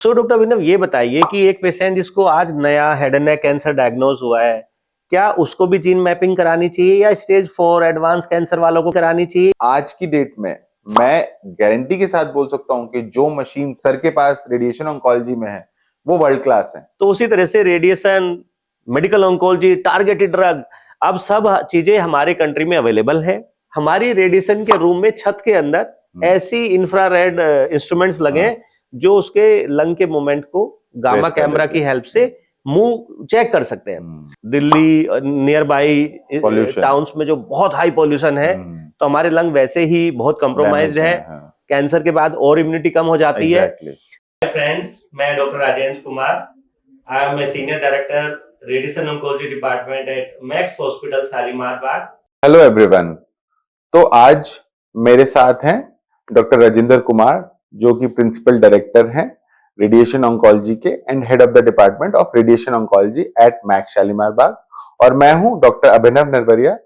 तो डॉक्टर अभिनव ये बताइए कि एक पेशेंट जिसको आज नया head and neck cancer diagnose हुआ है, क्या उसको भी जीन मैपिंग करानी चाहिए या स्टेज 4 एडवांस कैंसर वालों को करानी चाहिए? आज की डेट में मैं गारंटी के साथ बोल सकता हूं कि जो मशीन सर के पास रेडिएशन ऑन्कोलॉजी में है वो वर्ल्ड क्लास है। तो उसी तरह से radiation, medical oncology, targeted drug, अब सब चीजें हमारे कंट्री में अवेलेबल है। हमारी रेडिएशन के रूम में छत के अंदर ऐसी इंफ्रारेड इंस्ट्रूमेंट्स लगे हैं जो उसके लंग के मूवमेंट को गामा कैमरा की हेल्प से मुंह चेक कर सकते हैं। दिल्ली नियर बाई टाउन्स में जो बहुत हाई पॉल्यूशन है, तो हमारे लंग वैसे ही बहुत कंप्रोमाइज्ड है। कैंसर के बाद और इम्यूनिटी कम हो जाती है। फ्रेंड्स, मैं doctor Rajendra Kumar, I am a senior director radiation oncology department at Max hospital Shalimar Bagh. Hello everyone. तो आज मेरे साथ हैं डॉक्टर राजेंद्र कुमार, जो कि प्रिंसिपल डायरेक्टर हैं रेडिएशन ऑन्कोलॉजी के and head of the department of radiation oncology at Max Shalimar Bagh. और मैं हूं डॉक्टर अभिनव नरवरिया,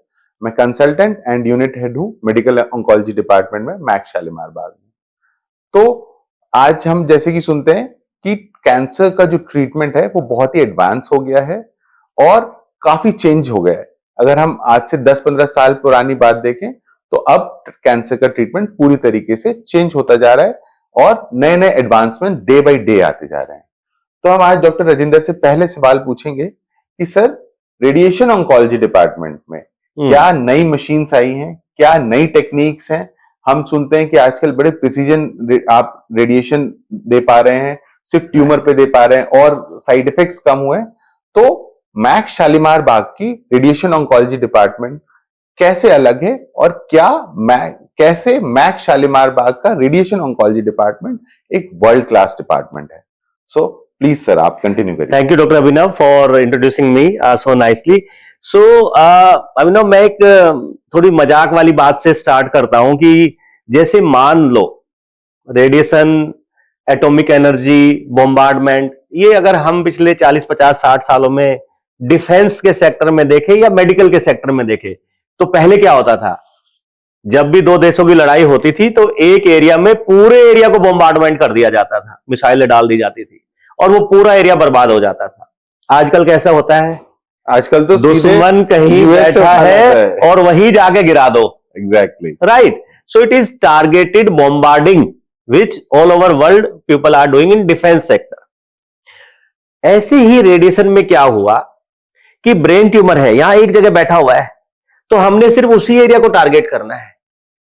मैं कंसल्टेंट एंड यूनिट हेड हूं मेडिकल ऑन्कोलॉजी डिपार्टमेंट में मैक्स शालीमार बाग में। तो आज हम जैसे कि सुनते हैं कि कैंसर का जो ट्रीटमेंट है वो बहुत ही एडवांस हो गया है और काफी चेंज हो गया है। अगर हम आज से 10-15 साल पुरानी बात देखें तो अब कैंसर का ट्रीटमेंट पूरी तरीके से चेंज होता जा रहा है और नए नए एडवांसमेंट डे बाय डे आते जा रहे हैं। तो हम आज डॉक्टर राजेंद्र से पहले सवाल पूछेंगे कि सर, रेडिएशन ऑन्कोलॉजी डिपार्टमेंट में क्या नई मशीन्स आई हैं, क्या नई टेक्निक्स हैं? हम सुनते हैं कि आजकल बड़े प्रिसीजन आप रेडिएशन दे पा रहे हैं, सिर्फ ट्यूमर पे दे पा रहे हैं और साइड इफेक्ट्स कम हुए। तो मैक्स शालीमार बाग की रेडिएशन ऑन्कोलॉजी डिपार्टमेंट कैसे अलग है और कैसे मैक्स शालीमार बाग का रेडिएशन ऑन्कोलॉजी डिपार्टमेंट एक वर्ल्ड क्लास डिपार्टमेंट है? सो प्लीज सर, आप कंटिन्यू करिए। Thank you doctor Abhinav for introducing me so nicely. So Abhinav, मैं एक थोड़ी मजाक वाली बात से स्टार्ट करता हूं कि जैसे मान लो रेडिएशन, एटॉमिक एनर्जी, बॉम्बार्डमेंट, ये अगर हम पिछले 40, 50, 60 सालों में डिफेंस के सेक्टर में देखें या मेडिकल के सेक्टर में देखें, तो पहले क्या होता था? जब भी दो देशों की लड़ाई होती थी तो एक एरिया में पूरे एरिया को बॉम्बार्डमेंट कर दिया जाता था, मिसाइलें डाल दी जाती थी और वो पूरा एरिया बर्बाद हो जाता था। आजकल कैसा होता है? आजकल तो दुश्मन कहीं बैठा है और वहीं जाके गिरा दो। Exactly right. So it is targeted bombarding which all over world people are doing in defence sector. ऐसे ही रेडिएशन में क्या हुआ कि ब्रेन ट्यूमर है, यहां एक जगह बैठा हुआ है, तो हमने सिर्फ उसी एरिया को टारगेट करना है।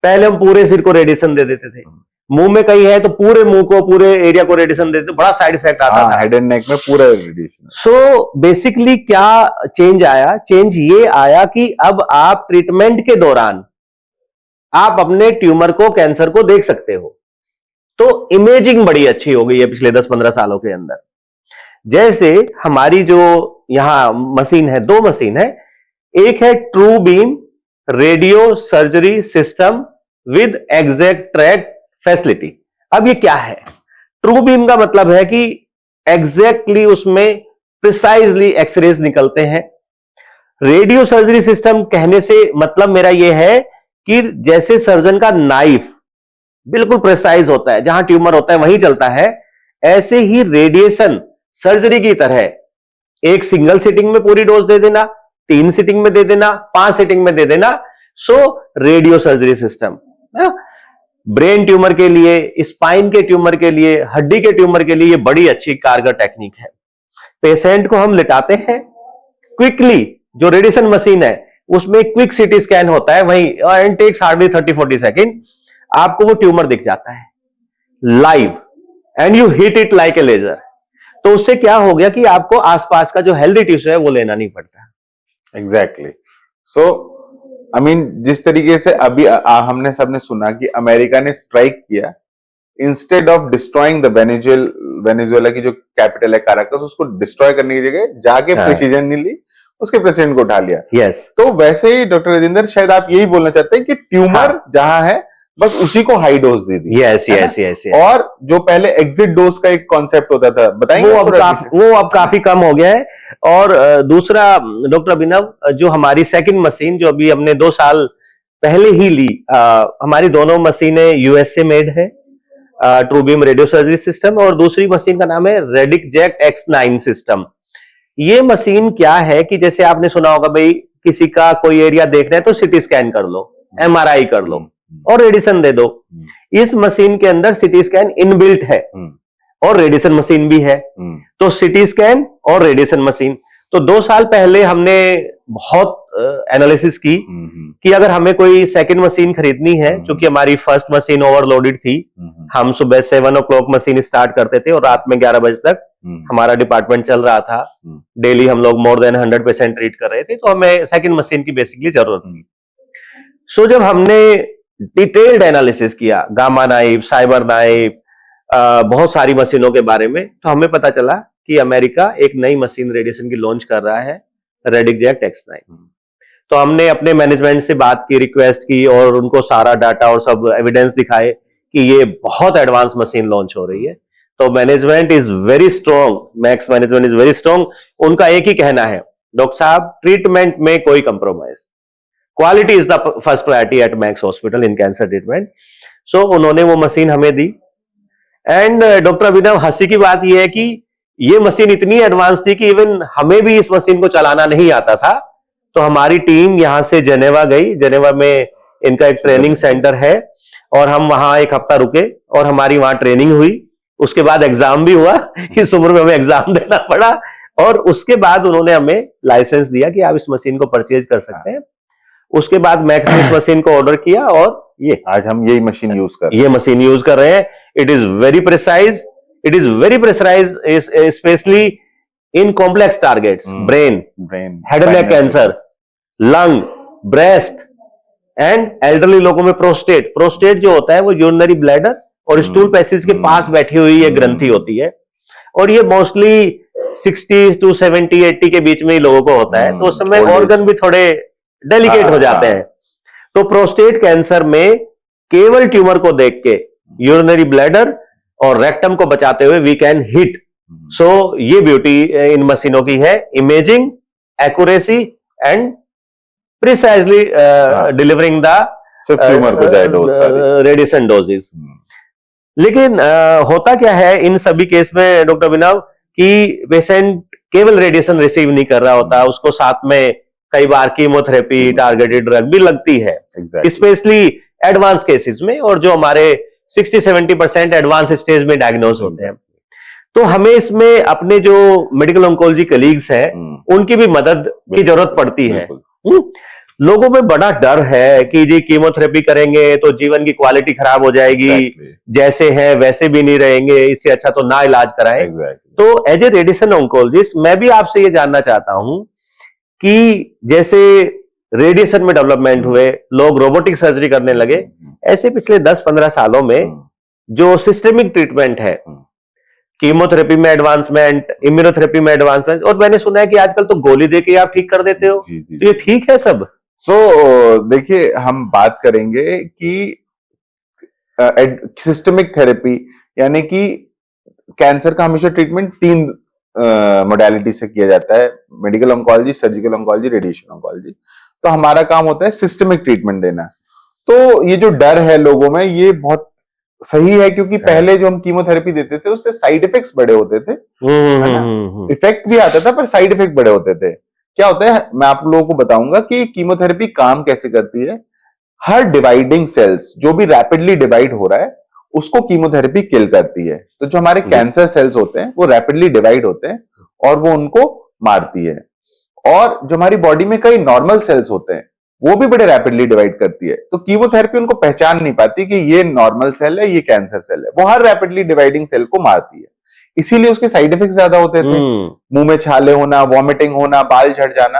पहले हम पूरे सिर को रेडिएशन दे देते थे, मुंह में कहीं है तो पूरे मुंह को, पूरे एरिया को रेडिएशन देते, बड़ा साइड इफेक्ट आता था। हेड एंड नेक में पूरा रेडिएशन। सो बेसिकली क्या चेंज आया? चेंज ये आया कि अब आप ट्रीटमेंट के दौरान आप अपने ट्यूमर को, कैंसर को देख सकते हो। तो इमेजिंग बड़ी अच्छी हो गई है पिछले 10-15 सालों के अंदर। जैसे हमारी जो यहां मशीन है, 2 मशीन है, एक है true beam radio surgery system with exact track facility. अब ये क्या है? ट्रू बीम का मतलब है कि एग्जैक्टली उसमें प्रिसाइजली एक्सरेज निकलते हैं। रेडियो सर्जरी सिस्टम कहने से मतलब मेरा यह है कि जैसे सर्जन का नाइफ बिल्कुल प्रिसाइज होता है, जहां ट्यूमर होता है वहीं चलता है, ऐसे ही रेडिएशन सर्जरी की तरह एक सिंगल सिटिंग में पूरी डोज दे देना, 3 सिटिंग में दे देना, 5 सिटिंग में दे देना। So radio surgery system brain tumour के लिए, स्पाइन के ट्यूमर के लिए, हड्डी के ट्यूमर के लिए ये बड़ी अच्छी कारगर टेक्निक है। पेशेंट को हम लिटाते हैं क्विकली, जो रेडिएशन मशीन है उसमें क्विक सीटी स्कैन होता है, वहीं एंड टेक्स हार्डली 30-40 सेकेंड, आपको वो ट्यूमर दिख जाता है live and you hit it like a laser. तो उससे क्या हो गया कि आपको आसपास का जो हेल्दी टिश्यू है वो लेना नहीं पड़ता। एग्जैक्टली। सो आई मीन, जिस तरीके से अभी हमने सबने सुना कि अमेरिका ने स्ट्राइक किया, instead of destroying the Venezuela की जो कैपिटल है काराकस, उसको डिस्ट्रॉय करने की जगह जाके प्रेसिजन नहीं ली, उसके प्रेसिडेंट को उठा लिया। यस। तो वैसे ही डॉक्टर राजेंद्र, शायद आप यही बोलना चाहते हैं कि ट्यूमर जहां है बस उसी को हाई डोज दे दी। यस। और जो पहले एग्जिट डोज का एक कॉन्सेप्ट होता था, बताएंगे? वो अब काफी कम हो गया है। और दूसरा डॉक्टर अभिनव, जो हमारी सेकंड मशीन जो अभी हमने 2 साल पहले ही ली, हमारी दोनों मशीनें यूएसए मेड है। ट्रूबीम रेडियो सर्जरी सिस्टम, और दूसरी मशीन का नाम है रेडिक्जेक्ट X9 सिस्टम। ये मशीन क्या है कि जैसे आपने सुना होगा भाई, किसी का कोई एरिया देख रहे हैं तो सीटी स्कैन कर लो, MRI कर लो और रेडिएशन दे दो। इस मशीन के अंदर सीटी स्कैन इनबिल्ट है और रेडिएशन मशीन भी है। तो सीटी स्कैन और रेडिएशन मशीन। तो 2 साल पहले हमने बहुत एनालिसिस की कि अगर हमें कोई सेकंड मशीन खरीदनी है, क्योंकि हमारी फर्स्ट मशीन ओवरलोडेड थी। हम सुबह 7 o'clock मशीन स्टार्ट करते थे और रात में 11 बजे तक हमारा डिपार्टमेंट चल रहा था। डेली हम लोग मोर देन 100% ट्रीट कर रहे थे, तो हमें सेकंड मशीन की बेसिकली जरूरत थी। सो जब हमने डिटेल्ड एनालिसिस किया, गामा नाइफ, साइबर नाइफ, बहुत सारी मशीनों के बारे में, तो हमें पता चला कि अमेरिका एक नई मशीन रेडिएशन की लॉन्च कर रहा है, रेडिक्जेक्ट X9। तो हमने अपने मैनेजमेंट से बात की, रिक्वेस्ट की और उनको सारा डाटा और सब एविडेंस दिखाए कि ये बहुत एडवांस मशीन लॉन्च हो रही है। तो management is very strong, max management is very strong. उनका एक ही कहना है, डॉक्टर साहब ट्रीटमेंट में कोई compromise, quality is the first priority at Max hospital in cancer treatment. So उन्होंने वो मशीन हमें दी। एंड डॉक्टर अभिनव, हंसी की बात यह है कि ये मशीन इतनी एडवांस थी कि इवन हमें भी इस मशीन को चलाना नहीं आता था। तो हमारी टीम यहां से जेनेवा गई। जेनेवा में इनका एक ट्रेनिंग सेंटर है और हम वहां 1 हफ्ता रुके और हमारी वहां ट्रेनिंग हुई। उसके बाद एग्जाम भी हुआ। इस उम्र में हमें एग्जाम देना पड़ा और उसके बाद उन्होंने हमें लाइसेंस दिया कि आप इस मशीन को परचेज कर सकते हैं। उसके बाद मैक्स ने इस मशीन को ऑर्डर किया और ये आज हम यही मशीन यूज कर ये मशीन यूज कर रहे हैं। It is very precise, specially in complex targets, brain, head and neck cancer, lung, breast and elderly लोगों में प्रोस्टेट। प्रोस्टेट जो होता है वो यूरिनरी ब्लैडर और स्टूल पैसेज के पास बैठी हुई ये ग्रंथि होती है और ये मोस्टली 60 to 70, 80 के बीच में ही लोगों को होता है। तो उस समय ऑर्गन भी थोड़े डेलिकेट हो जाते हैं। तो प्रोस्टेट कैंसर में केवल ट्यूमर को देख के यूरिनरी ब्लैडर और रेक्टम को बचाते हुए वी कैन हिट। सो ये ब्यूटी इन मशीनों की है, imaging, accuracy and precisely delivering the सिर्फ ट्यूमर को जाए डोज, रेडिएशन डोजेस। लेकिन होता क्या है इन सभी केस में डॉक्टर अभिनव कि पेशेंट केवल रेडिएशन रिसीव नहीं कर रहा होता, उसको साथ में कई बार कीमोथेरेपी, टारगेटेड ड्रग भी लगती है, स्पेशली एडवांस केसेस में, और जो हमारे 60-70% एडवांस स्टेज में डायग्नोज होते हैं। तो हमें इसमें अपने जो मेडिकल ऑन्कोलॉजी कलीग्स हैं उनकी भी मदद की जरूरत पड़ती है। लोगों में बड़ा डर है कि जी कीमोथेरेपी करेंगे तो जीवन की क्वालिटी खराब हो जाएगी, जैसे है वैसे भी नहीं रहेंगे, इससे अच्छा तो ना इलाज कराएं। तो एज ए रेडिएशन ऑन्कोलॉजिस्ट मैं भी आपसे ये जानना चाहता हूं कि जैसे रेडिएशन में डेवलपमेंट हुए, लोग रोबोटिक सर्जरी करने लगे, ऐसे पिछले 10-15 सालों में जो सिस्टेमिक ट्रीटमेंट है, कीमोथेरेपी में एडवांसमेंट, इम्यूनोथेरेपी में एडवांसमेंट, और मैंने सुना है कि आजकल तो गोली देके आप ठीक कर देते हो। तो ये ठीक है सब? तो देखिए, हम बात करेंगे कि सिस्टेमिक थेरेपी यानी कि कैंसर का हमेशा ट्रीटमेंट 3 मोडालिटी से किया जाता है, medical oncology, surgical oncology, radiation oncology. तो हमारा काम होता है सिस्टेमिक ट्रीटमेंट देना। तो ये जो डर है लोगों में, ये बहुत सही है, क्योंकि पहले जो हम कीमोथेरेपी देते थे उससे साइड इफेक्ट्स बड़े होते थे, है ना? इफेक्ट भी आता था पर साइड इफेक्ट बड़े होते थे। क्या होता है, मैं आप लोगों को बताऊंगा कि कीमोथेरेपी काम कैसे करती है। हर डिवाइडिंग सेल्स जो भी रैपिडली डिवाइड हो रहा है उसको कीमोथेरेपी किल करती है। तो जो हमारे कैंसर सेल्स होते हैं वो रैपिडली डिवाइड होते हैं और वो उनको मारती है। और जो हमारी बॉडी में कई नॉर्मल सेल्स होते हैं वो भी बड़े रैपिडली डिवाइड करती है। तो कीमोथेरेपी उनको पहचान नहीं पाती कि ये नॉर्मल सेल है, ये कैंसर सेल है। वो हर रैपिडली डिवाइडिंग सेल को मारती है, इसीलिए उसके साइड इफेक्ट ज्यादा होते थे, मुंह में छाले होना, वॉमिटिंग होना, बाल झड़ जाना।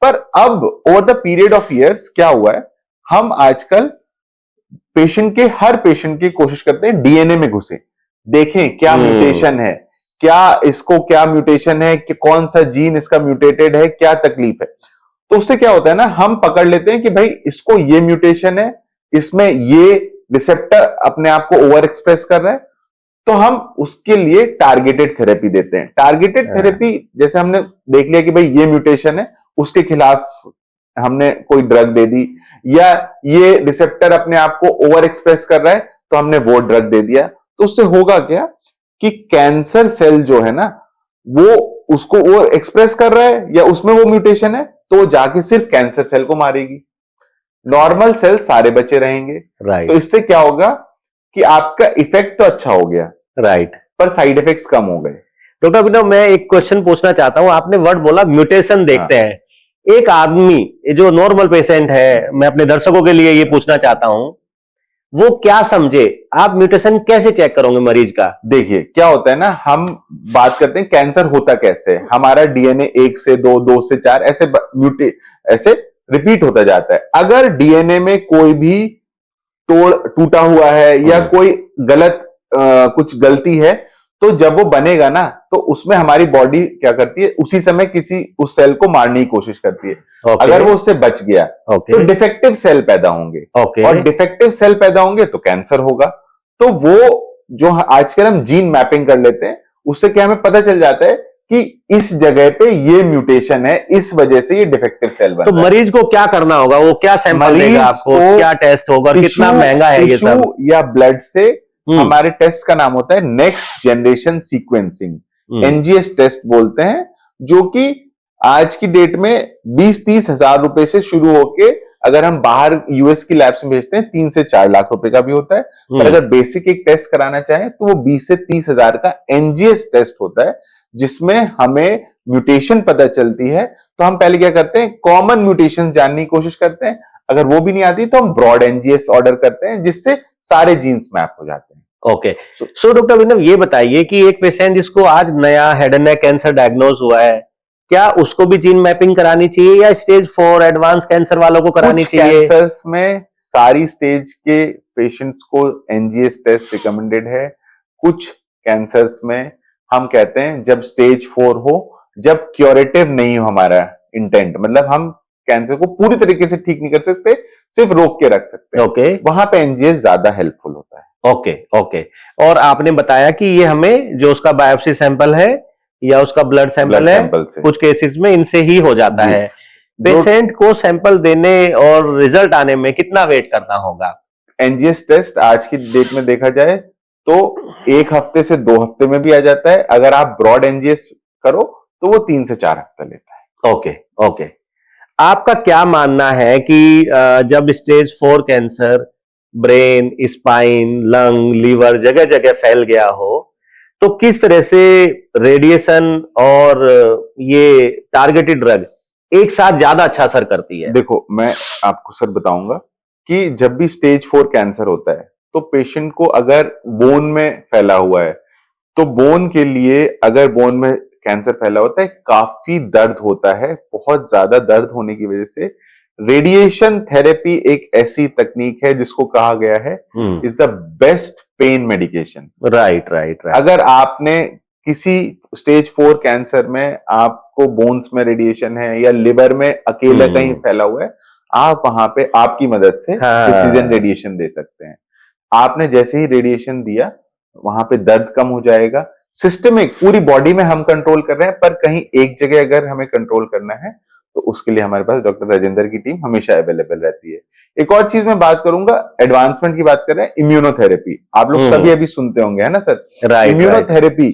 पर अब over the period of years क्या हुआ है, हम आजकल हर पेशेंट की कोशिश करते हैं डीएनए में घुसे, देखें क्या म्यूटेशन है, क्या म्यूटेशन है, कि कौन सा जीन इसका म्यूटेटेड है, क्या तकलीफ है। तो उससे क्या होता है ना, हम पकड़ लेते हैं कि भाई इसको ये म्यूटेशन है, इसमें ये रिसेप्टर अपने आप को ओवर एक्सप्रेस कर रहा है, तो हम उसके लिए टारगेटेड थेरेपी देते हैं। टारगेटेड थेरेपी जैसे हमने देख लिया कि भाई ये म्यूटेशन है, उसके खिलाफ हमने कोई ड्रग दे दी, या ये रिसेप्टर अपने आप को ओवर एक्सप्रेस कर रहा है तो हमने वो ड्रग दे दिया। तो उससे होगा क्या कि कैंसर सेल जो है ना, वो उसको वो एक्सप्रेस कर रहा है या उसमें वो म्यूटेशन है, तो वो जाके सिर्फ कैंसर सेल को मारेगी, नॉर्मल सेल सारे बचे रहेंगे। राइट तो इससे क्या होगा कि आपका इफेक्ट तो अच्छा हो गया, राइट। पर साइड इफेक्ट्स कम हो गए। डॉक्टर अभिनव, मैं एक क्वेश्चन पूछना चाहता हूं। आपने वर्ड बोला म्यूटेशन देखते हैं। एक आदमी जो नॉर्मल पेशेंट है, मैं अपने दर्शकों के लिए ये पूछना चाहता हूं, वो क्या समझे, आप म्यूटेशन कैसे चेक करोगे मरीज का? देखिए क्या होता है ना, हम बात करते हैं कैंसर होता कैसे है। हमारा डीएनए 1 से 2, 2 से 4 ऐसे रिपीट होता जाता है। अगर डीएनए में कोई भी टूटा हुआ है या कोई गलत कुछ गलती है, तो जब वो बनेगा ना, तो उसमें हमारी बॉडी क्या करती है, उसी समय किसी उस सेल को मारने की कोशिश करती है। अगर वो उससे बच गया तो डिफेक्टिव सेल पैदा होंगे, और डिफेक्टिव सेल पैदा होंगे तो कैंसर होगा। तो वो जो आजकल हम जीन मैपिंग कर लेते हैं, उससे क्या हमें पता चल जाता है कि इस जगह पे ये म्यूटेशन है, इस वजह से ये डिफेक्टिव सेल बन तो रहा है। मरीज को क्या करना होगा? वो क्या सैंपल देगा आपको, क्या टेस्ट होगा, और कितना महंगा है ये सब? या ब्लड से हमारे टेस्ट का नाम होता है next generation sequencing, NGS test बोलते हैं, जो कि आज की डेट में 20-30 हजार रुपए से शुरू होके, अगर हम बाहर यूएस की लैब्स में भेजते हैं 3 से 4 लाख रुपए का भी होता है। पर अगर बेसिक एक टेस्ट कराना चाहें तो वो 20 से 30 हजार का एनजीएस टेस्ट होता है, जिसमें हमें म्यूटेशन पता चलती है। तो हम पहले क्या करते हैं, कॉमन म्यूटेशन जानने की कोशिश करते हैं। अगर वो भी नहीं आती तो हम ब्रॉड एनजीएस ऑर्डर करते हैं, जिससे सारे जीन्स मैप हो जाते हैं। ओके। सो डॉक्टर अभिनव, ये बताइए कि एक पेशेंट जिसको आज नया head and neck cancer diagnose हुआ है, क्या उसको भी जीन मैपिंग करानी चाहिए या स्टेज 4 एडवांस कैंसर वालों को करानी चाहिए? कैंसर्स में सारी स्टेज के पेशेंट्स को एनजीएस टेस्ट रिकमेंडेड है। कुछ कैंसर्स में हम कहते हैं जब स्टेज 4 हो, जब क्योरेटिव नहीं हो हमारा इंटेंट, मतलब हम कैंसर को पूरी तरीके से ठीक नहीं कर सकते, सिर्फ रोक के रख सकते हैं, वहां पे एनजीएस ज्यादा हेल्पफुल होता है। Okay okay. और आपने बताया कि ये हमें जो उसका बायोप्सी सैंपल है या उसका ब्लड सैंपल है, कुछ केसेस में इनसे ही हो जाता है। पेशेंट को सैंपल देने और रिजल्ट आने में कितना वेट करना होगा? एनजीएस टेस्ट आज की डेट में देखा जाए तो 1 हफ्ते से 2 हफ्ते में भी आ जाता है। अगर आप ब्रॉड एनजीएस करो तो वो 3 से 4 हफ्ते लेता है। Okay okay. आपका क्या मानना है कि जब stage 4 cancer brain, spine, lung, liver जगह जगह फैल गया हो, तो किस तरह से रेडिएशन और ये टारगेटेड ड्रग एक साथ ज्यादा अच्छा असर करती है? देखो, मैं आपको सर बताऊंगा कि जब भी स्टेज 4 कैंसर होता है, तो पेशेंट को अगर बोन में फैला हुआ है, तो बोन के लिए, अगर बोन में कैंसर फैला होता है, काफी दर्द होता है। बहुत ज्यादा दर्द होने की वजह से रेडिएशन थेरेपी एक ऐसी तकनीक है जिसको कहा गया है is the best pain medication. Right right right. अगर आपने किसी स्टेज 4 कैंसर में आपको बोन्स में रेडिएशन है या लिवर में अकेला कहीं फैला हुआ है, आप वहां पे आपकी मदद से प्रिसीजन रेडिएशन दे सकते हैं। आपने जैसे ही रेडिएशन दिया, वहां पे दर्द कम हो जाएगा। सिस्टमिक पूरी बॉडी में हम कंट्रोल कर रहे हैं, पर कहीं एक जगह अगर हमें कंट्रोल करना है तो उसके लिए हमारे पास डॉक्टर राजेंद्र की टीम हमेशा अवेलेबल रहती है। एक और चीज मैं बात करूंगा, एडवांसमेंट की बात कर रहे हैं, इम्यूनोथेरेपी। आप लोग सभी अभी सुनते होंगे, है ना सर? इम्यूनोथेरेपी।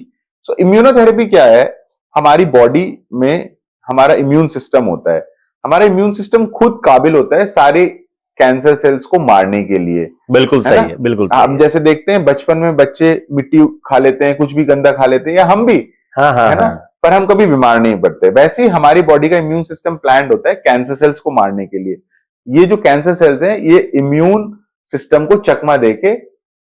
सो इम्यूनोथेरेपी क्या है? हमारी बॉडी में हमारा इम्यून सिस्टम होता है। हमारा इम्यून सिस्टम खुद काबिल होता है सारे कैंसर सेल्स को मारने के लिए। बिल्कुल सही है, बिल्कुल सही हम जैसे देखते हैं बचपन में बच्चे मिट्टी खा लेते हैं, कुछ भी गंदा खा लेते हैं, या हम भी, है ना? पर हम कभी बीमार नहीं पड़ते। वैसे ही हमारी बॉडी का इम्यून सिस्टम प्लान्ड होता है कैंसर सेल्स को मारने के लिए। ये जो कैंसर सेल्स हैं, ये इम्यून सिस्टम को चकमा देके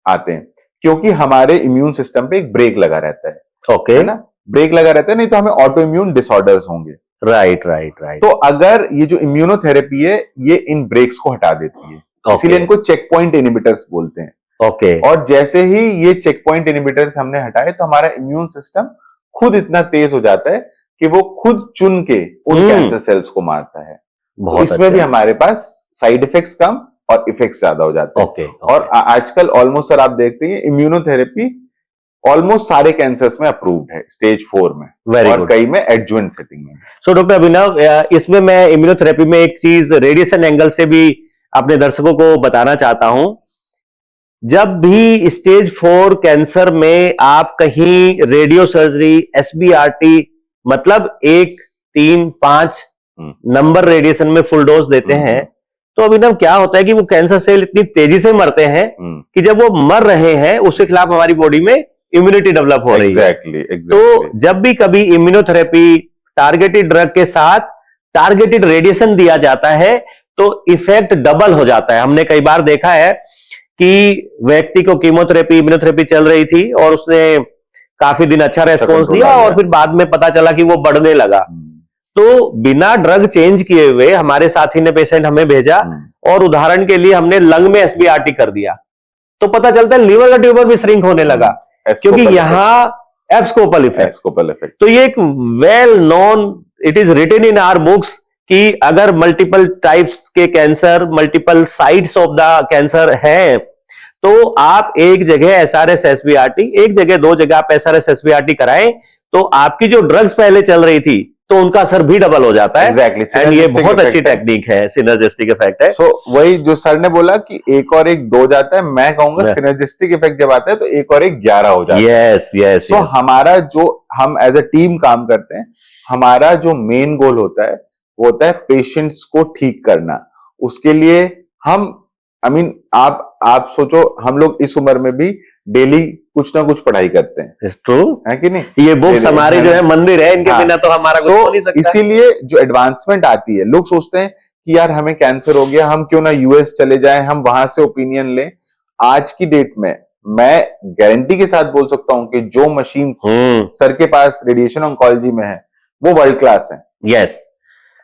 आते हैं, क्योंकि हमारे इम्यून सिस्टम पे एक ब्रेक लगा रहता है। ओके, है ना? ब्रेक लगा रहता है, नहीं तो हमें ऑटो इम्यून डिसऑर्डर्स होंगे। Right right right. तो अगर ये जो इम्यूनोथेरेपी है, ये इन ब्रेक्स को हटा देती है, इसीलिए इनको चेक पॉइंट इनिबिटर्स बोलते हैं। ओके। और जैसे ही ये चेक पॉइंट इनिबिटर्स हमने हटाए, तो हमारा इम्यून सिस्टम खुद इतना तेज हो जाता है कि वो खुद चुन के उन कैंसर सेल्स को मारता है। तो इसमें भी हमारे पास साइड इफेक्ट्स कम और इफेक्ट्स ज्यादा हो जाते हैं। और आजकल ऑलमोस्ट सर आप देखते हैं इम्यूनोथेरेपी ऑलमोस्ट सारे कैंसर्स में अप्रूव्ड है, स्टेज 4 में, और कई में एडजुवेंट सेटिंग में। सो डॉक्टर अभिनव, इसमें मैं इम्यूनोथेरेपी में एक चीज रेडिएशन एंगल से भी अपने दर्शकों को बताना चाहता हूं जब भी स्टेज 4 कैंसर में आप कहीं रेडियो सर्जरी, एसबीआरटी, मतलब 1, 3, 5 नंबर रेडिएशन में फुल डोज देते हैं, तो अभिनव क्या होता है कि वो कैंसर सेल इतनी तेजी से मरते हैं कि जब वो मर रहे हैं उसके खिलाफ हमारी बॉडी में इम्यूनिटी डेवलप हो रही है। तो जब भी कभी इम्यूनोथेरेपी, टारगेटेड ड्रग के साथ टारगेटेड रेडिएशन दिया जाता है तो इफेक्ट डबल हो जाता है। हमने कई बार देखा है कि व्यक्ति को कीमोथेरेपी, इम्यूनोथेरेपी चल रही थी और उसने काफी दिन अच्छा रेस्पॉन्स दिया और फिर बाद में पता चला कि वो बढ़ने लगा। तो बिना ड्रग चेंज किए हुए हमारे साथी ने पेशेंट हमें भेजा और उदाहरण के लिए हमने लंग में एसबीआरटी कर दिया, तो पता चलता है लीवर का ट्यूमर भी श्रिंक होने लगा, क्योंकि यहां एब्सकोपल इफेक्ट। तो ये एक well known, it is written in our books कि अगर मल्टीपल टाइप्स के cancer, multiple sites of the cancer है, तो आप एक जगह एसआरएस एसबीआरटी, एक जगह 2 जगह आप एसआरएस एसबीआरटी कराएं तो आपकी जो ड्रग्स पहले चल रही थी तो उनका असर भी डबल हो जाता है। एंड ये बहुत अच्छी टेक्निक है, सिनर्जिस्टिक इफेक्ट है। सो वही जो सर ने बोला कि 1 और 1 2 जाता है, मैं कहूंगा सिनर्जिस्टिक इफेक्ट जब आता है तो 1 और 1 11 हो जाता है। यस। सो हमारा जो हम एज अ टीम काम करते हैं, हमारा जो मेन गोल होता है वो होता है पेशेंट्स को ठीक करना। उसके लिए हम आप सोचो, हम लोग इस उम्र में भी डेली कुछ ना कुछ पढ़ाई करते हैं, ट्रू है कि नहीं? ये बुक्स हमारे जो है मंदिर है, इनके बिना तो हमारा कुछ हो नहीं सकता। इसीलिए जो एडवांसमेंट आती है, लोग सोचते हैं कि यार हमें कैंसर हो गया, हम क्यों ना यूएस चले जाएं, हम वहां से ओपिनियन लें। आज की डेट में मैं गारंटी के साथ बोल सकता हूं कि जो मशीन सर के पास रेडिएशन ऑन्कोलॉजी में है वो वर्ल्ड क्लास है। यस,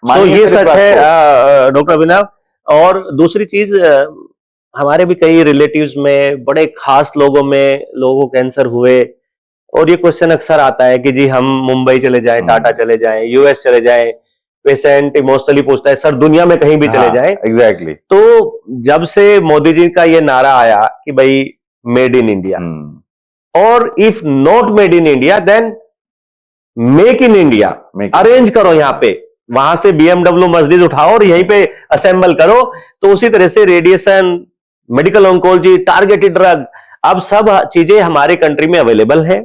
तो ये सच है डॉक्टर अभिनव। और दूसरी चीज, हमारे भी कई रिलेटिव्स में, बड़े खास लोगों को कैंसर हुए और ये क्वेश्चन अक्सर आता है कि जी हम मुंबई चले जाएं, टाटा चले जाएं, यूएस चले जाएं। पेशेंट इमोशनली पूछता है सर दुनिया में कहीं भी चले जाएं। एग्जैक्टली। तो जब से मोदी जी का ये नारा आया कि भाई मेड इन इंडिया, और if not made in India then make in India, arrange करो यहाँ पे, वहां से BMW मर्सिडीज उठाओ और यहीं पे असेंबल करो। तो उसी तरह से radiation, medical oncology, targeted drug, अब सब चीजें हमारे कंट्री में अवेलेबल है।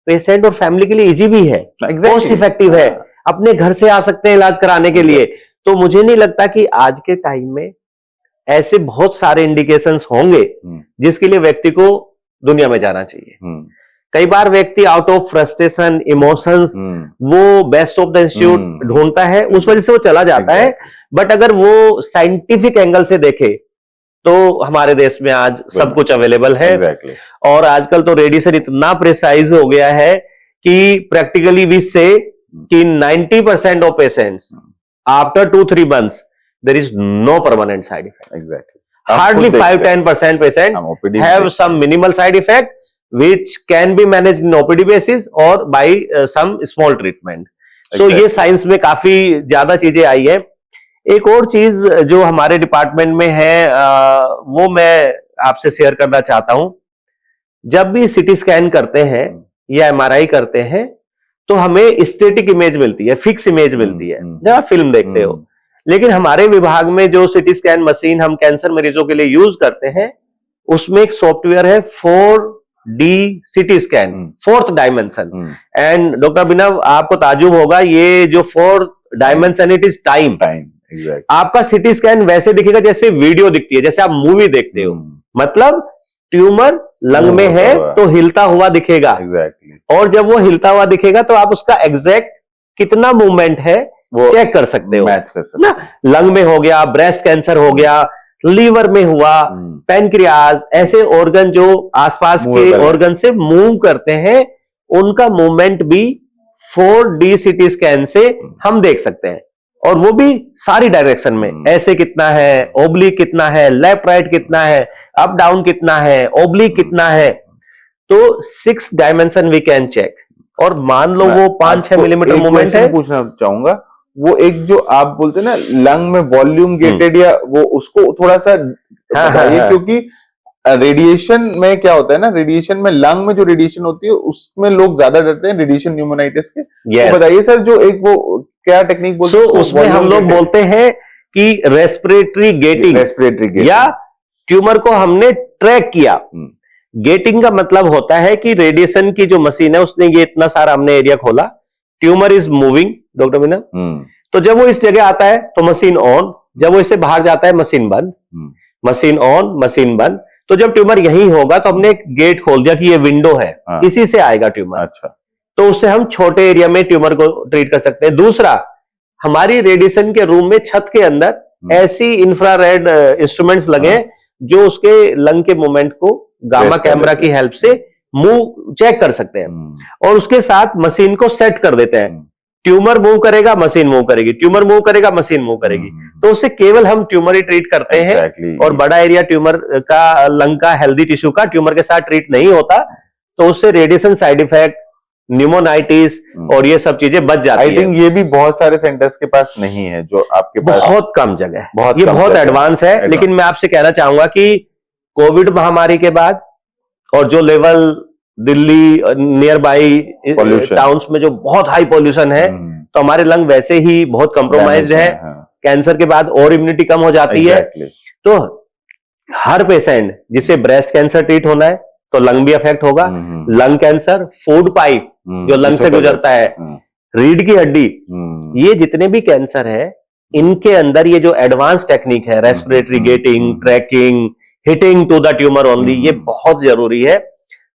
पेशेंट और फैमिली के लिए इजी भी है, कॉस्ट इफेक्टिव है, अपने घर से आ सकते हैं इलाज कराने के लिए। तो मुझे नहीं लगता कि आज के टाइम में ऐसे बहुत सारे इंडिकेशंस होंगे जिसके लिए व्यक्ति को दुनिया में जाना चाहिए। कई बार व्यक्ति आउट ऑफ फ्रस्ट्रेशन, इमोशंस, वो बेस्ट ऑफ द इंस्टीट्यूट ढूंढता है, उस वजह से वो चला जाता है। बट अगर वो साइंटिफिक एंगल से देखे तो हमारे देश में आज सब कुछ अवेलेबल है। और आजकल तो रेडिएशन इतना प्रिसाइज हो गया है कि प्रैक्टिकली वी से कि 90% of patients after 2-3 months there is no permanent side effect. Hardly 5-10% patient have some minimal side effect which can be managed in OPD basis or by some small treatment. So ये science में काफी ज्यादा चीजें आई है। एक और चीज जो हमारे डिपार्टमेंट में है वो मैं आपसे शेयर करना चाहता हूं। जब भी सिटी स्कैन करते हैं या MRI करते हैं तो हमें स्टैटिक इमेज मिलती है, फिक्स इमेज मिलती है जब आप फिल्म देखते हो। लेकिन हमारे विभाग में जो सिटी स्कैन मशीन हम कैंसर मरीजों के लिए यूज करते हैं, उसमें एक सॉफ्टवेयर है 4D CT scan, 4th dimension. And doctor Abhinav, आपको ताजुब होगा, ये जो 4th dimension, it is time. आपका सिटी स्कैन वैसे दिखेगा जैसे वीडियो दिखती है, जैसे आप मूवी देखते हो। मतलब ट्यूमर लंग में है तो हिलता हुआ दिखेगा। और जब वो हिलता हुआ दिखेगा तो आप उसका एग्जैक्ट कितना मूवमेंट है वो चेक कर सकते हो, मैच कर सकते हो। लंग में हो गया, ब्रेस्ट कैंसर हो गया, लीवर में हुआ, पैनक्रियाज, ऐसे ऑर्गन जो आसपास के ऑर्गन से मूव करते हैं, उनका मूवमेंट भी 4D सिटी स्कैन से हम देख सकते हैं। और वो भी सारी डायरेक्शन में, ऐसे कितना है, ओब्लिक कितना है, लेफ्ट राइट कितना है, अप डाउन कितना है, ओब्लिक कितना है। तो 6 डायमेंशन वी कैन चेक। और मान लो वो 5-6 मिलीमीटर मूवमेंट है। पूछना चाहूंगा, वो एक जो आप बोलते हैं ना लंग में वॉल्यूम गेटेड, या वो उसको थोड़ा सा बताइए। क्योंकि रेडिएशन में क्या होता है ना, रेडिएशन में लंग में जो रेडिएशन होती है उसमें लोग ज्यादा डरते हैं, रेडिएशन न्यूमोनाइटिस के। तो बताइए सर, जो एक वो क्या टेक्निक बोलते हैं? उसमें हम लोग बोलते हैं कि रेस्पिरेटरी गेटिंग, या ट्यूमर को हमने ट्रैक किया। गेटिंग का मतलब होता है कि रेडिएशन की जो मशीन है उसने ये इतना सारा हमने एरिया खोला, ट्यूमर इज मूविंग डॉक्टर बिना, तो जब वो इस जगह आता है तो मशीन ऑन, जब वो इससे बाहर जाता है मशीन बंद, मशीन ऑन मशीन बंद। तो जब ट्यूमर यही होगा तो हमने एक गेट खोल दिया कि ये विंडो है, इसी से आएगा ट्यूमर। अच्छा, तो उससे हम छोटे एरिया में ट्यूमर को ट्रीट कर सकते हैं। दूसरा, हमारी रेडिएशन के रूम में छत के अंदर ऐसी इंफ्रारेड इंस्ट्रूमेंट्स लगे जो उसके लंग के मूवमेंट को गामा कैमरा की हेल्प से मूव चेक कर सकते हैं और उसके साथ मशीन को सेट कर देते हैं। ट्यूमर मूव करेगा मशीन मूव करेगी, ट्यूमर मूव करेगा मशीन मूव करेगी। तो उससे केवल हम ट्यूमर ही ट्रीट करते हैं और बड़ा एरिया ट्यूमर का, लंग का, हेल्दी टिश्यू का ट्यूमर के साथ ट्रीट नहीं होता। तो उससे रेडिएशन साइड इफेक्ट, न्यूमोनाइटिस और ये सब चीजें बच जाती है। आई थिंक ये भी बहुत सारे सेंटर्स के पास नहीं है, जो आपके पास बहुत कम जगह है, ये बहुत एडवांस है। लेकिन मैं आपसे कहना चाहूंगा कि कोविड महामारी के बाद और जो level Delhi near by towns में जो बहुत हाई पॉल्यूशन है, तो हमारे लंग वैसे ही बहुत कंप्रोमाइज्ड है। कैंसर के बाद और इम्यूनिटी कम हो जाती है। तो हर पेशेंट जिसे ब्रेस्ट कैंसर ट्रीट होना है तो लंग भी अफेक्ट होगा। लंग कैंसर, फूड पाइप जो लंग से गुजरता है, रीढ़ की हड्डी, ये जितने भी कैंसर है इनके अंदर ये जो एडवांस टेक्निक है, respiratory gating, tracking, hitting to the tumour only, ये बहुत जरूरी है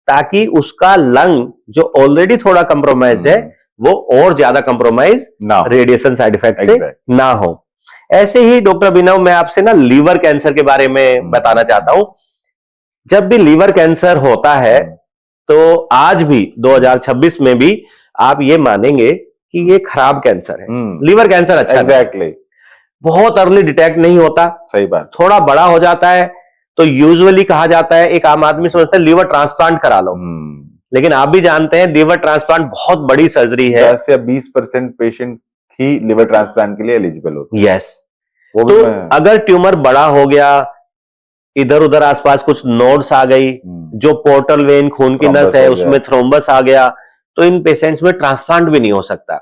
ताकि उसका लंग जो ऑलरेडी थोड़ा कंप्रोमाइज्ड है वो और ज्यादा कंप्रोमाइज रेडिएशन साइड इफेक्ट से ना हो। ऐसे ही डॉक्टर अभिनव, मैं आपसे ना लीवर कैंसर के बारे में बताना चाहता हूं। जब भी लीवर कैंसर होता है तो आज भी 2026 में भी आप ये मानेंगे कि ये खराब कैंसर है। लीवर कैंसर अच्छा एग्जैक्टली बहुत अर्ली डिटेक्ट नहीं होता। सही बात। थोड़ा बड़ा हो जाता है तो यूजुअली कहा जाता है, एक आम आदमी समझता है लीवर ट्रांसप्लांट करा लो, लेकिन आप भी जानते हैं लीवर ट्रांसप्लांट बहुत बड़ी सर्जरी है। 10 या 20% पेशेंट ही लिवर ट्रांसप्लांट के लिए एलिजिबल होते हैं। यस, तो अगर ट्यूमर बड़ा हो गया, इधर उधर आसपास कुछ नोड्स आ गई, जो पोर्टल वेन खून की नस है उसमें थ्रोम्बस आ गया, तो इन पेशेंट्स में ट्रांसप्लांट भी नहीं हो सकता।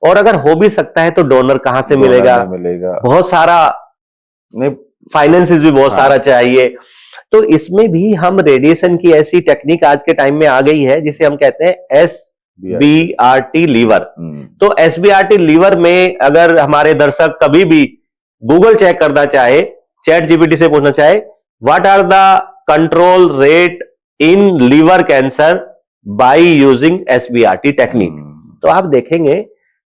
और अगर हो भी सकता है तो डोनर कहां से मिलेगा? बहुत सारा फाइनेंसिस भी बहुत सारा चाहिए। तो इसमें भी हम रेडिएशन की ऐसी टेक्निक आज के टाइम में आ गई है जिसे हम कहते हैं SBRT लीवर। तो SBRT लीवर में अगर हमारे दर्शक कभी भी गूगल चेक करना चाहे, चैट जीपीटी से पूछना चाहे what are the control rate in liver cancer by using SBRT technique, तो आप देखेंगे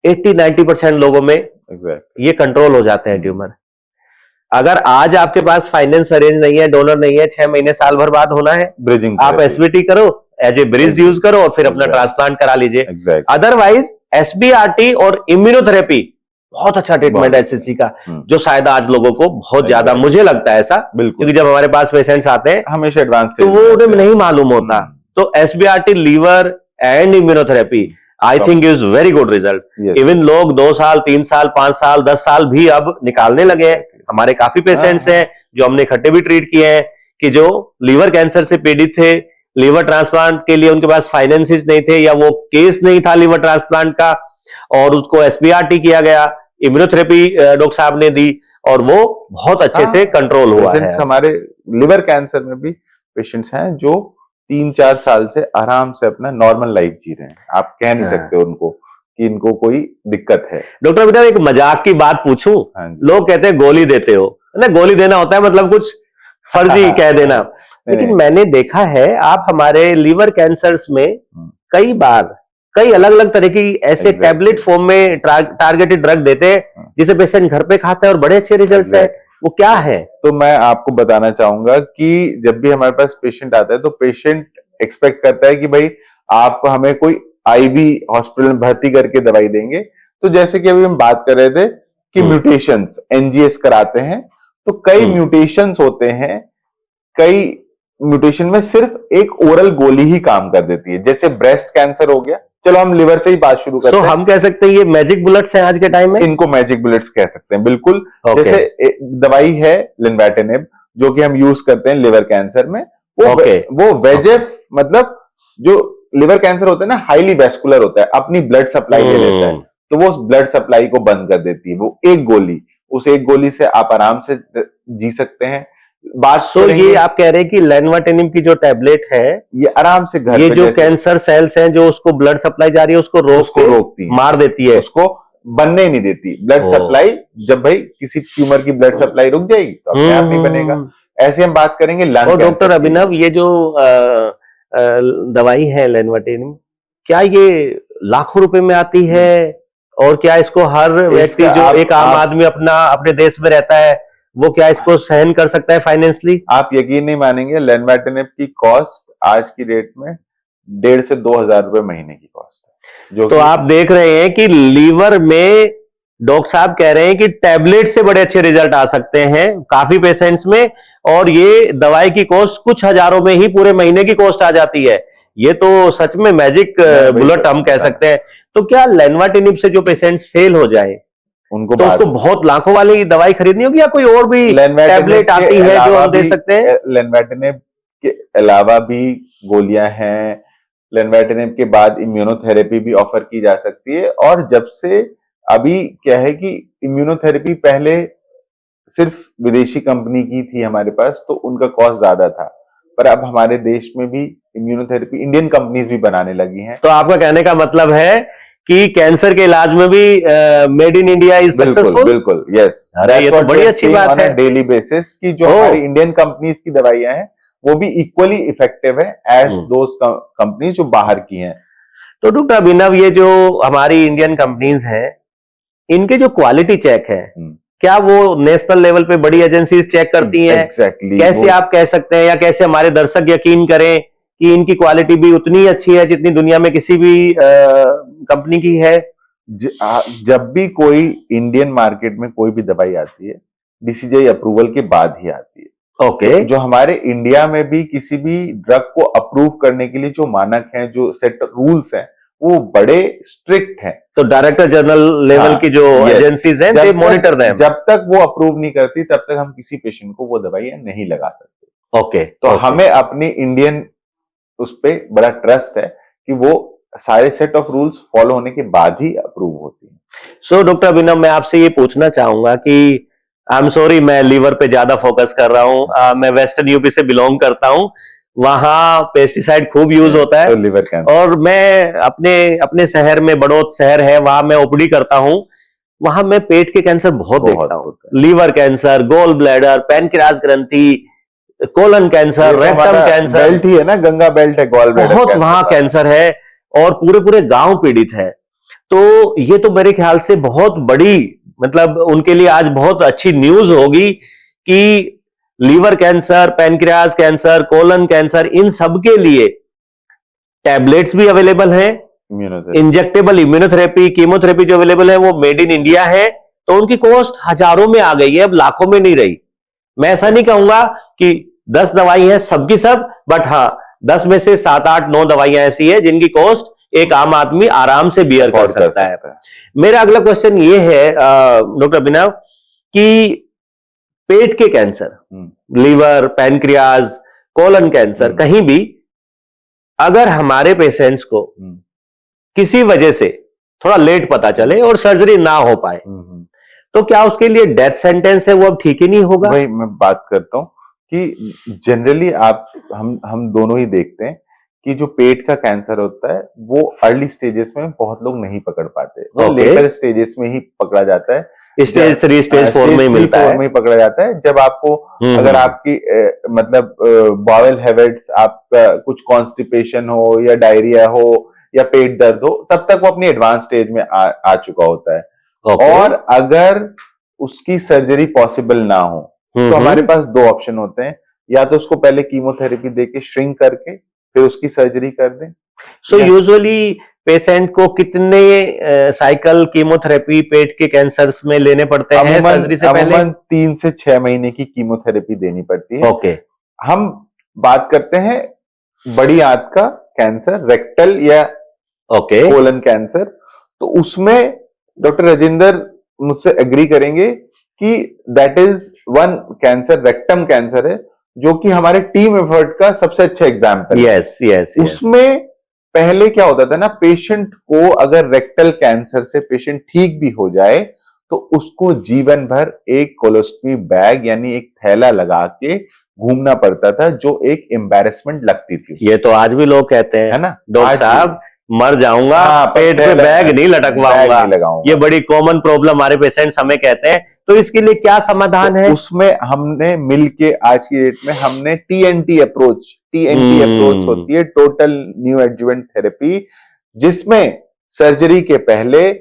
80-90% लोगों में ये कंट्रोल हो जाते हैं ट्यूमर। अगर आज आपके पास फाइनेंस अरेंज नहीं है, डोनर नहीं है, 6 महीने साल भर बाद होना है, ब्रिजिंग आप SBRT करो, एज ए ब्रिज यूज करो और फिर अपना ट्रांसप्लांट करा लीजिए। अदरवाइज SBRT और इम्यूनोथेरेपी बहुत अच्छा ट्रीटमेंट है SCC का, जो शायद आज लोगों को बहुत ज्यादा, मुझे लगता है ऐसा, क्योंकि जब हमारे पास पेशेंट्स आते हैं हमेशा एडवांस तो वो उन्हें नहीं मालूम होता। तो SBRT liver and immunotherapy I think is very good result. Even लोग 2 साल 3 साल 5 साल 10 साल भी अब निकालने लगे हैं। हमारे काफी पेशेंट्स हैं जो हमने इकट्ठे भी ट्रीट किए हैं कि जो लीवर कैंसर से पीड़ित थे, लीवर ट्रांसप्लांट के लिए उनके पास फाइनेंसिस नहीं थे या वो केस नहीं था लीवर ट्रांसप्लांट का, और उसको SBRT किया गया, इम्यूनोथेरेपी डॉक्टर साहब ने दी और वो बहुत अच्छे से कंट्रोल हुआ है। हमारे लिवर कैंसर में भी पेशेंट्स हैं जो 3-4 साल से आराम से अपना नॉर्मल लाइफ जी रहे हैं। आप कह नहीं सकते उनको कि इनको कोई दिक्कत है। डॉक्टर बेटा एक मजाक की बात पूछूं, लोग कहते हैं गोली देते हो ना, गोली देना होता है मतलब कुछ फर्जी कह देना, लेकिन मैंने देखा है आप हमारे लिवर कैंसर्स में कई बार कई अलग अलग तरह की ऐसे टैबलेट फॉर्म में टारगेटेड ड्रग देते हैं जिसे पेशेंट घर पे खाता है और बड़े अच्छे रिजल्ट्स है। वो क्या है? तो मैं आपको बताना चाहूंगा कि जब भी हमारे पास पेशेंट आता है तो पेशेंट एक्सपेक्ट करता है कि भाई आप हमें कोई आईवी हॉस्पिटल में भर्ती करके दवाई देंगे। तो जैसे कि अभी हम बात कर रहे थे कि म्यूटेशंस, NGS कराते हैं, तो कई म्यूटेशंस होते हैं, कई म्यूटेशन में सिर्फ एक ओरल गोली ही काम कर देती है। जैसे ब्रेस्ट कैंसर हो गया, चलो हम लिवर से ही बात शुरू करते हैं। हम कह सकते हैं ये मैजिक बुलेट्स हैं आज के टाइम में, इनको मैजिक बुलेट्स कह सकते हैं बिल्कुल। जैसे दवाई है लिन्वाटेनिब जो कि हम यूज करते हैं लिवर कैंसर में, वो वेजेफ मतलब जो लिवर कैंसर होता है ना, हाईली वेस्कुलर होता है, अपनी ब्लड सप्लाई ले लेता है, तो वो ब्लड सप्लाई को बंद कर देती है वो एक गोली। उस एक गोली से आप आराम से जी सकते हैं, बात सो करेंगे, ये आप कह रहे हैं कि लेनवाटेनिब की जो टैबलेट है ये आराम से घर ये पे जो जैसे कैंसर सेल्स हैं जो उसको ब्लड सप्लाई जा रही है उसको उसको रोकती है, मार देती है, उसको बनने ही नहीं देती ब्लड ओ। सप्लाई। जब भाई किसी ट्यूमर की ब्लड सप्लाई रुक जाएगी तो अपने आप नहीं बनेगा। ऐसे हम बात करेंगे लंग और डॉक्टर कैंसर की। अभिनव, ये जो दवाई है लेनवाटेनिब, क्या ये लाखों रुपए में आती है? और क्या इसको हर व्यक्ति जो एक आम आदमी अपने देश में रहता है वो क्या इसको सहन कर सकता है फाइनेंशियली? आप यकीन नहीं मानेंगे, लेनवाटेनिब की कॉस्ट आज की डेट में 1,500 से 2,000 रुपए महीने की कॉस्ट है। जो तो आप देख रहे हैं कि लीवर में डॉक्टर साहब कह रहे हैं कि टैबलेट से बड़े अच्छे रिजल्ट आ सकते हैं काफी पेशेंट्स में, और ये दवाई की कॉस्ट कुछ हजारों में ही पूरे महीने की कॉस्ट आ जाती है। ये तो सच में मैजिक बुलेट हम कह सकते हैं। तो क्या लेनवाटेनिब से जो पेशेंट्स फेल हो जाए उनको तो उसको बहुत लाखों वाली दवाई खरीदनी होगी, या कोई और भी टैबलेट आती है जो हम दे सकते हैं? लेनवाटेनिब के अलावा भी गोलियां हैं, लेनवाटेनिब के बाद इम्यूनोथेरेपी भी ऑफर की जा सकती है। और जब से अभी क्या है कि इम्यूनोथेरेपी पहले सिर्फ विदेशी कंपनी की थी हमारे पास, तो उनका कॉस्ट ज्यादा था, पर अब हमारे देश में भी इम्यूनोथेरेपी इंडियन कंपनीज भी बनाने लगी हैं। तो आपका कहने का मतलब है कि कैंसर के इलाज में भी made in India is successful? बिल्कुल, यस। अरे ये तो बड़ी अच्छी बात है। डेली बेसिस की जो हमारी इंडियन कंपनीज की दवाइयां हैं वो भी इक्वली इफेक्टिव है एज दोस कंपनी जो बाहर की हैं। तो डॉक्टर अभिनव, ये जो हमारी इंडियन कंपनीज हैं इनके जो क्वालिटी चेक है क्या वो नेशनल लेवल पे बड़ी एजेंसीज चेक करती हैं? एग्जैक्टली। कैसे आप कह सकते हैं, या कैसे हमारे दर्शक यकीन करें कि इनकी क्वालिटी भी उतनी ही अच्छी है जितनी दुनिया में किसी भी कंपनी की है? जब भी कोई इंडियन मार्केट में कोई भी दवाई आती है डीसीजीआई अप्रूवल के बाद ही आती है। ओके। जो हमारे इंडिया में भी किसी भी ड्रग को अप्रूव करने के लिए जो मानक हैं, जो सेट रूल्स हैं, वो बड़े स्ट्रिक्ट हैं। तो डायरेक्टर जनरल लेवल की जो एजेंसीज हैं दे मॉनिटर देम। जब तक वो अप्रूव नहीं करती तब तक हम किसी पेशेंट को वो दवाइयां नहीं लगा सकते। ओके। तो हमें अपनी इंडियन उस पे बड़ा ट्रस्ट है कि वो सारे सेट ऑफ रूल्स फॉलो होने के बाद ही अप्रूव होती है। सो डॉक्टर अभिनव, मैं आपसे ये पूछना चाहूंगा कि आई एम सॉरी, मैं लीवर पे ज्यादा फोकस कर रहा हूं। मैं वेस्टर्न यूपी से बिलोंग करता हूं, वहां पेस्टिसाइड खूब यूज होता है। तो लिवर कैंसर, और मैं अपने शहर में, बड़ौद शहर है, वहां मैं ओपीडी करता हूं, वहां मैं पेट के कैंसर बहुत देखता हूं। Liver cancer, gall bladder, pancreas ग्रंथि, colon cancer, rectum cancer, belt ही है ना, गंगा बेल्ट है, गोल ब्लैडर बहुत वहां कैंसर है और पूरे पूरे गांव पीड़ित है। तो ये तो मेरे ख्याल से बहुत बड़ी, मतलब उनके लिए आज बहुत अच्छी न्यूज होगी कि liver cancer, pancreas cancer, colon cancer, इन सब के लिए टैबलेट्स भी अवेलेबल हैं, इंजेक्टेबल इम्यूनोथेरेपी, कीमोथेरेपी जो अवेलेबल है वो मेड इन इंडिया है। तो उनकी कॉस्ट हजारों में आ गई है, अब लाखों में नहीं रही। मैं ऐसा नहीं कहूंगा कि 10 दवाई है सबकी सब, बट हाँ 10 में से 7, 8, 9 दवाइयां ऐसी है जिनकी कॉस्ट एक आम आदमी आराम से बियर कर सकता है। मेरा अगला क्वेश्चन ये है डॉक्टर अभिनव कि पेट के cancer, liver, pancreas, colon cancer, कहीं भी अगर हमारे पेशेंट्स को किसी वजह से थोड़ा लेट पता चले और सर्जरी ना हो पाए, तो क्या उसके लिए डेथ सेंटेंस है वो अब ठीक ही नहीं होगा? भाई मैं बात करता हूं कि जनरली हम दोनों ही देखते हैं कि जो पेट का कैंसर होता है वो अर्ली स्टेजेस में बहुत लोग नहीं पकड़ पाते, वो लेटर स्टेजेस में ही पकड़ा जाता है। स्टेज 3, स्टेज 4 में ही मिलता है, में ही पकड़ा जाता है। जब आपको अगर आपकी मतलब बॉवेल हैबिट्स, आपका कुछ कॉन्स्टिपेशन हो या डायरिया हो या पेट दर्द हो, तब तक वो अपनी एडवांस स्टेज में आ चुका होता है। और अगर उसकी सर्जरी पॉसिबल ना हो तो हमारे पास 2 ऑप्शन होते हैं, या तो उसको पहले कीमोथेरेपी देके श्रिंक करके फिर उसकी सर्जरी कर दें। सो यूजुअली पेशेंट को कितने साइकिल कीमोथेरेपी पेट के कैंसर्स में लेने पड़ते हैं सर्जरी से पहले? 3 से 6 महीने की कीमोथेरेपी देनी पड़ती है। ओके। हम बात करते हैं बड़ी आंत का कैंसर, रेक्टल या कोलन कैंसर, तो उसमें डॉक्टर राजेंद्र मुझसे एग्री करेंगे कि that is one cancer, rectum cancer है, जो कि हमारे टीम एफर्ट का सबसे अच्छा एग्जाम्पल है। यस। उसमें पहले क्या होता था ना, पेशेंट को अगर रेक्टल कैंसर से पेशेंट ठीक भी हो जाए तो उसको जीवन भर एक कोलोस्टमी बैग यानी एक थैला लगा के घूमना पड़ता था, जो एक एम्बैरेसमेंट लगती थी उसको। ये तो आज भी लोग कहते हैं, है ना, डॉक्टर आज भी। साहब मर जाऊंगा, हाँ, पेट पे बैग नहीं लटकवाऊंगा। ये बड़ी कॉमन प्रॉब्लम हमारे पेशेंट्स हमें कहते हैं। तो इसके लिए क्या समाधान है? उसमें हमने मिलके आज की डेट में हमने टीएनटी अप्रोच होती है, टोटल न्यू एडजुवेंट थेरेपी, जिसमें सर्जरी के पहले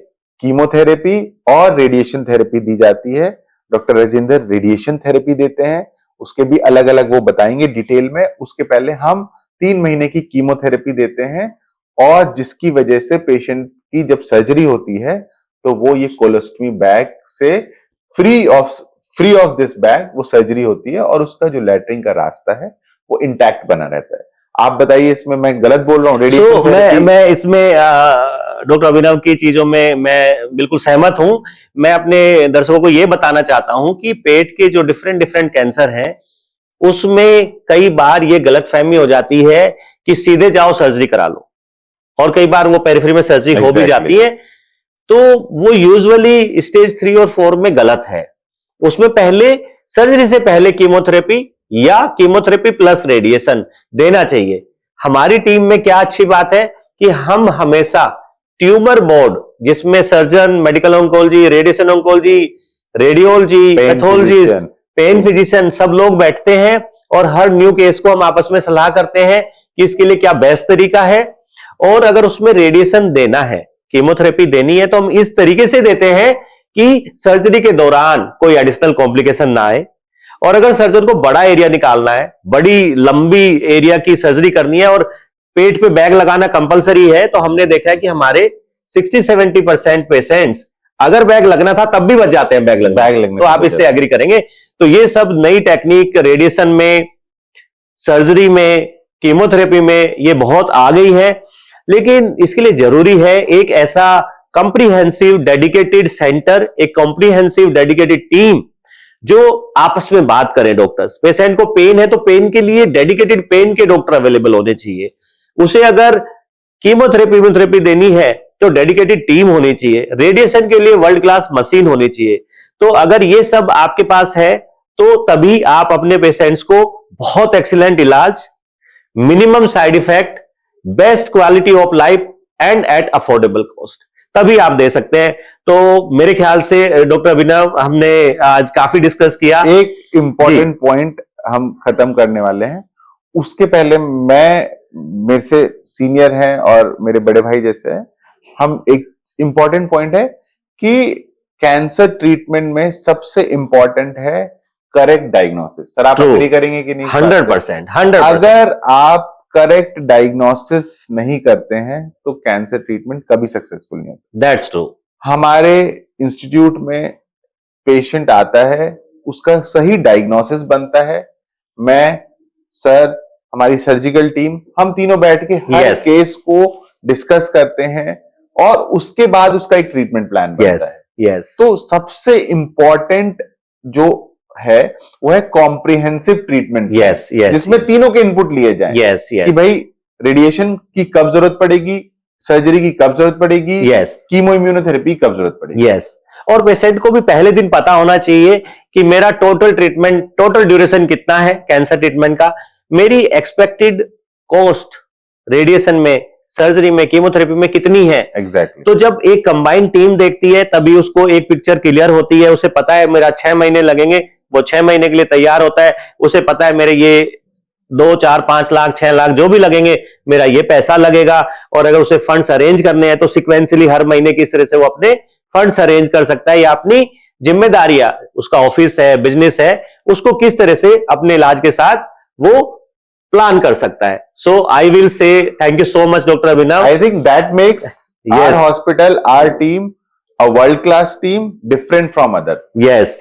कीमोथेरेपी और रेडिएशन थेरेपी दी जाती है। डॉक्टर राजेंद्र रेडिएशन थेरेपी देते हैं, उसके भी अलग अलग वो बताएंगे डिटेल में। उसके पहले हम 3 महीने की कीमोथेरेपी देते हैं, और जिसकी वजह से पेशेंट की जब सर्जरी होती है तो वो ये कोलोस्टमी बैग से फ्री ऑफ दिस बैग वो सर्जरी होती है, और उसका जो लैट्रिन का रास्ता है वो इंटैक्ट बना रहता है। आप बताइए, इसमें मैं गलत बोल रहा हूँ? रेडिएशन मैं इसमें डॉक्टर अभिनव की चीजों में मैं बिल्कुल सहमत हूं। मैं अपने दर्शकों को यह बताना चाहता हूं कि पेट के जो डिफरेंट डिफरेंट कैंसर हैं, उसमें कई बार ये गलतफहमी हो जाती है कि सीधे जाओ सर्जरी करा लो, और कई बार वो पेरिफेरी में सर्जरी हो भी जाती है। तो वो यूजुअली स्टेज 3 और 4 में गलत है। उसमें पहले सर्जरी से पहले कीमोथेरेपी या कीमोथेरेपी प्लस रेडिएशन देना चाहिए। हमारी टीम में क्या अच्छी बात है कि हम हमेशा ट्यूमर बोर्ड, जिसमें surgeon, medical oncology, radiation oncology, radiology, pathologist, pain physician सब लोग बैठते हैं, और हर न्यू केस को हम आपस में सलाह करते हैं कि इसके लिए क्या बेस्ट तरीका है। और अगर उसमें रेडिएशन देना है, कीमोथेरेपी देनी है, तो हम इस तरीके से देते हैं कि सर्जरी के दौरान कोई एडिशनल कॉम्प्लिकेशन ना आए। और अगर सर्जन को बड़ा एरिया निकालना है, बड़ी लंबी एरिया की सर्जरी करनी है, और पेट पे बैग लगाना कंपलसरी है, तो हमने देखा है कि हमारे 60-70% पेशेंट्स अगर बैग लगना था तब भी बच जाते हैं बैग लगने। तो आप इससे एग्री करेंगे। तो ये सब नई टेक्निक रेडिएशन में, सर्जरी में, कीमोथेरेपी में ये बहुत आ गई है। लेकिन इसके लिए जरूरी है एक ऐसा कॉम्प्रिहेंसिव डेडिकेटेड सेंटर, एक कॉम्प्रिहेंसिव डेडिकेटेड टीम जो आपस में बात करें। डॉक्टर्स, पेशेंट को पेन है तो पेन के लिए डेडिकेटेड पेन के डॉक्टर अवेलेबल होने चाहिए। उसे अगर कीमोथेरेपी देनी है तो डेडिकेटेड टीम होनी चाहिए। रेडिएशन के लिए वर्ल्ड क्लास मशीन होनी चाहिए। तो अगर ये सब आपके पास है तो तभी आप अपने पेशेंट्स को बहुत एक्सीलेंट इलाज, minimum side effect, best quality of life and at affordable cost तभी आप दे सकते हैं। तो मेरे ख्याल से डॉक्टर अभिनव, हमने आज काफी डिस्कस किया। एक इंपॉर्टेंट पॉइंट हम खत्म करने वाले हैं, उसके पहले मेरे से सीनियर हैं और मेरे बड़े भाई जैसे हैं, हम एक इंपॉर्टेंट पॉइंट है कि कैंसर ट्रीटमेंट में सबसे इंपॉर्टेंट है करेक्ट डायग्नोसिस। सर, आप एग्री करेंगे कि नहीं? 100%। अगर आप करेक्ट डायग्नोसिस नहीं करते हैं तो कैंसर ट्रीटमेंट कभी सक्सेसफुल नहीं होता। That's true. हमारे इंस्टीट्यूट में पेशेंट आता है, उसका सही डायग्नोसिस बनता है, मैं, सर, हमारी सर्जिकल टीम, हम तीनों बैठ के हर केस को डिस्कस करते हैं, और उसके बाद उसका एक ट्रीटमेंट प्लान बनता है। तो सबसे इंपॉर्टेंट जो है वो है कॉम्प्रिहेंसिव ट्रीटमेंट, जिसमें तीनों के इनपुट लिए जाएं। कि भाई रेडिएशन की कब जरूरत पड़ेगी, सर्जरी की कब जरूरत पड़ेगी, कीमो इम्यूनोथेरेपी कब जरूरत पड़ेगी। और पेशेंट को भी पहले दिन पता होना चाहिए कि मेरा टोटल ट्रीटमेंट, टोटल ड्यूरेशन कितना है कैंसर ट्रीटमेंट का, मेरी एक्सपेक्टेड कॉस्ट रेडिएशन में, सर्जरी में, कीमोथेरेपी में कितनी है। तो जब एक कंबाइंड टीम देखती है तभी उसको एक पिक्चर क्लियर होती है। उसे पता है मेरा 6 महीने लगेंगे, वो 6 महीने के लिए तैयार होता है। उसे पता है मेरे ये 2, 4, 5 लाख, 6 लाख जो भी लगेंगे, मेरा ये पैसा लगेगा। और अगर उसे फंड्स अरेंज करने हैं तो सिक्वेंसली हर महीने की तरह से वो अपने फंड्स अरेंज कर सकता है, या अपनी जिम्मेदारियां, उसका ऑफिस है, बिजनेस है, उसको किस तरह से अपने इलाज के साथ वो प्लान कर सकता है। So I will say thank you so much doctor Abhinav. I think that makes our hospital, our team a world class team, different from others. Yes.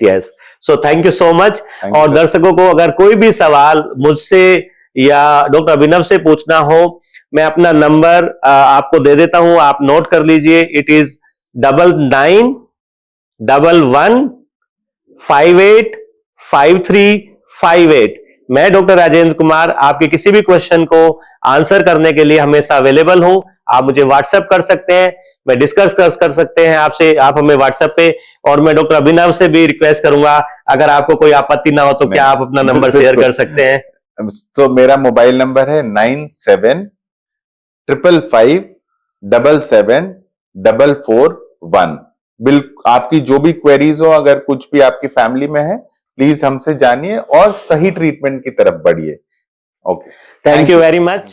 So thank you so much. और दर्शकों को अगर कोई भी सवाल मुझसे या डॉक्टर अभिनव से पूछना हो, मैं अपना नंबर आपको दे देता हूं, आप नोट कर लीजिए। It is 9911585358। मैं डॉक्टर राजेंद्र कुमार आपके किसी भी क्वेश्चन को आंसर करने के लिए हमेशा अवेलेबल हूं। आप मुझे व्हाट्सएप कर सकते हैं, मैं डिस्कस कर सकते हैं आपसे, आप हमें व्हाट्सएप पे, और मैं डॉक्टर अभिनव से भी रिक्वेस्ट करूंगा अगर आपको कोई आपत्ति ना हो तो क्या आप अपना नंबर शेयर कर सकते हैं? तो मेरा मोबाइल नंबर है 9755777441। आपकी जो भी क्वेरीज हो, अगर कुछ भी आपकी फैमिली में है, प्लीज हमसे जानिए और सही ट्रीटमेंट की तरफ बढ़िए। Okay, thank you very much.